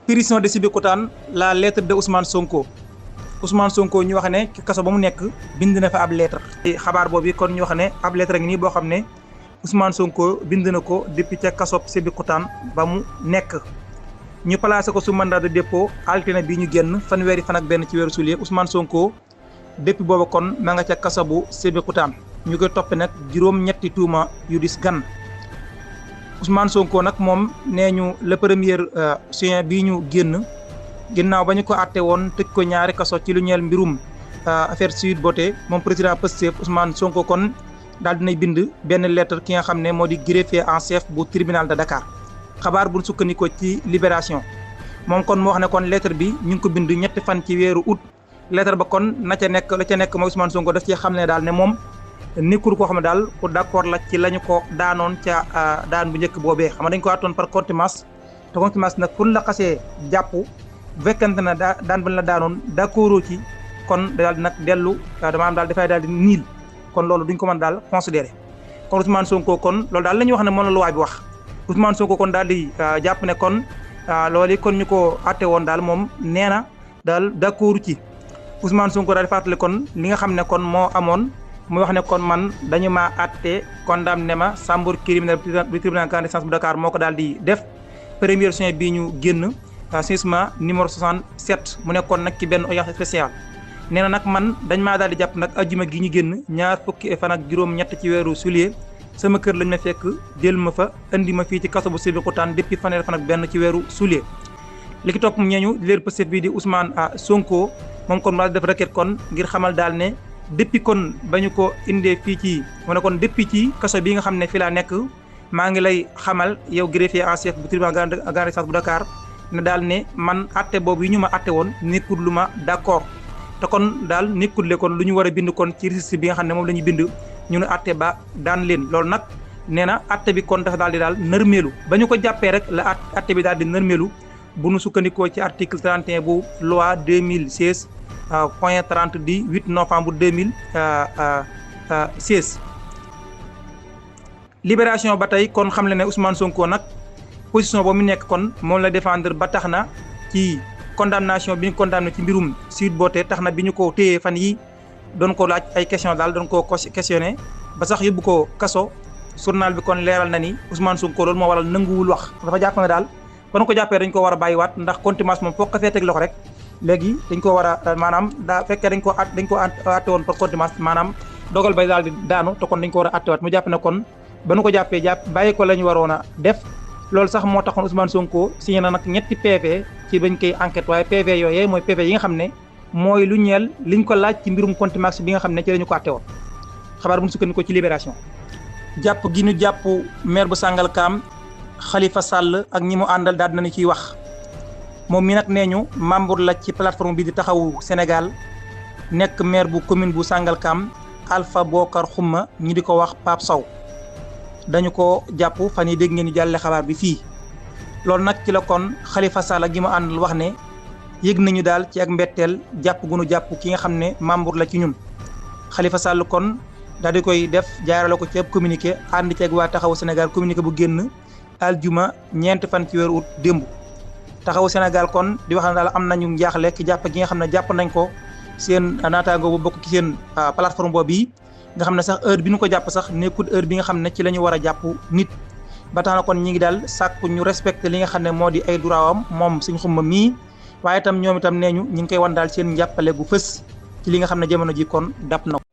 Prison de Sébikotane la lettre de Ousmane Sonko. Ousmane Sonko ñu wax ne ci kaso ba mu nekk bind na fa ab lettre. xabaar boobu kon ñu wax ne ab lettre ngi nii boo xam ne Ousmane Sonko bind na ko depuis ca kaso Sébikotane ba mu nekk. ñu placé ko sous mandat de dépôt altine bi ñu génn fanweeri fan ak benn ci weeru juillet. Ousmane Sonko depuis booba kon ma nga ca kaso bu Sébikotane ñu koy toppe nag juróom-ñetti tuuma yu dis gan. Ousmane Sonko nag moom nee ñu le premier juin bii ñu génn ginnaaw ba ñu ko àtte woon tëj ko ñaari kaso ci lu ñeel mbirum affaire Sweet Beauté moom président Pastef Ousmane Sonko kon daal dinay bind benn lettre ki nga xam ne moo di greffier en chef bu tribunal de Dakar. xabaar bu sukkandikoo ci Libération moom kon moo wax ne kon lettre bi ñu ngi ko bind ñetti fan ci weeru août. lettre ba kon la ca nekk mooy Ousmane Sonko daf ci xam ne daal ne moom nekkul koo xam ne daal ku d'accord la ci la ñu ko daanoon ca daan bu njëkk boobee xam nga dañ ko àttoon par contumace te contumace nag pour la xasee jàpp bu fekkente ne daan bañ la daanoon d'accord ci kon daal di nag dellu dama am daal dafay daal di niil kon loolu duñ ko mën daal considérer kon Ousmane Sonko kon loolu daal la ñuy wax ne moom la loi bi wax Ousmane Sonko kon daal di jàpp ne kon loolu kon ñu ko àtte woon daal moom nee na daal d'accord ci Ousmane Sonko daal di fàttali kon li nga xam ne kon moo amoon muy wax ne kon man dañu maa àtte condamné ma chambre criminelle du tribunal grande instance bu Dakar moo ko daal di def premier juin bii ñu génn jugement numéro 67 mu nekkoon nag ci benn audience spéciale nee na nag man dañ maa daal di jàpp nag ajjuma gi ñu génn ñaar fukki fan ak juróom-ñett ci weeru juillet sama kër lañ ma fekk jël ma fa indi ma fii ci kaso bu Sébikotane depuis fanweeri fan ak benn ci weeru juillet li ki topp ñeeñu leer Pastef bii di Ousmane Sonko moom kon maa def requête kon ngir xamal daal ne depuis kon ba ñu ko indee fii ci mu ne kon depuis ci kaso bi nga xam ne fii laa nekk maa ngi lay xamal yow greffier en chef bu tribunal grande instance bu Dakar ne daal ne man atte boobu yi ñu ma atte woon nekkul lu ma d'accord te kon daal nekkul le kon lu ñu war a bind kon ci registre bi nga xam ne moom la ñuy bind ñu ne atte ba daan leen loolu nag nee na atte bi kon dafa daal di daal nërmeelu ba ñu ko jàppee rek la atte bi daal di nërmeelu bu nu sukkandikoo ci article 31 bu loi 2016 point 30 du 8 novembre 2016. Libération ba tey kon xam le ne Ousmane Sonko nag position boobu mu nekk kon moom la défendre ba tax na ci condamnation bi ñu condamné ci mbirum Sweet Beauté tax na bi ñu ko téyee fan yi doon ko laaj ay question daal doon ko questionné ba sax yóbbu ko kaso journal bi kon leeral na ni Ousmane Sonko loolu moo waral nanguwul wax dafa jàpp ne daal ba nu ko jàppee dañ ko war a bàyyiwaat ndax contumace moom foog ko fee teg loxo rek léegi dañ ko war a maanaam daa fekkee dañ ko àtte woon par contumace maanaam dogal bay daal di daanu te kon dañ ko war a àttewaat mu jàpp ne kon ba nu ko jàppee bàyyi ko la ñu waroon a def loolu sax moo taxoon Ousmane Sonko signé na nag ñetti PV ci bañ koy enquête waaye PV yooyee mooy PV yi nga xam ne mooy lu ñeel liñ ko laaj ci mbirum contumace bi nga xam ne ci lañu ko àtte woon xabaar bu ñu sukkandikoo ci Libération. jàpp gi ñu jàpp maire bu Sangalkam Khalifa Sall ak ñi mu àndal daal dinañu ciy wax moom mi nag nee ñu membre la ci plateforme bi di taxawu Sénégal nekk maire bu commune bu Sangalkam Alpha Bokar Xuma ñi di ko wax Pape Sow dañu ko jàpp fan yi dégg ngeen ñu jàlle xabaar bi fii loolu nag ci la kon Khalifa Sall ak ñi mu àndal wax ne yëg nañu daal ci ak mbetteel jàpp gu nu jàpp ki nga xam ne membre la ci ñun Khalifa Sall kon daal di koy def jaarale ko ci ab communiqué ànd ci ak waa taxawu Sénégal communiqué bu génn aljuma ñeenti fan ci weeru août démb taxawu Sénégal kon di wax ne daal am nañu njaaxle ki jàpp gi nga xam ne jàpp nañ ko seen naataango bu bokk ci seen plateforme boobu yi nga xam ne sax heure bi ñu ko jàpp sax nekkul heure bi nga xam ne ci la ñu war a jàpp nit ba tax na kon ñi ngi daal sàkku ñu respecté li nga xam ne moo di ay droit-am moom suñ xumma mii waaye itam ñoom itam nee ñu ñi ngi koy wan daal seen njàppale gu fës ci li nga xam ne jamono ji kon dàpp na ko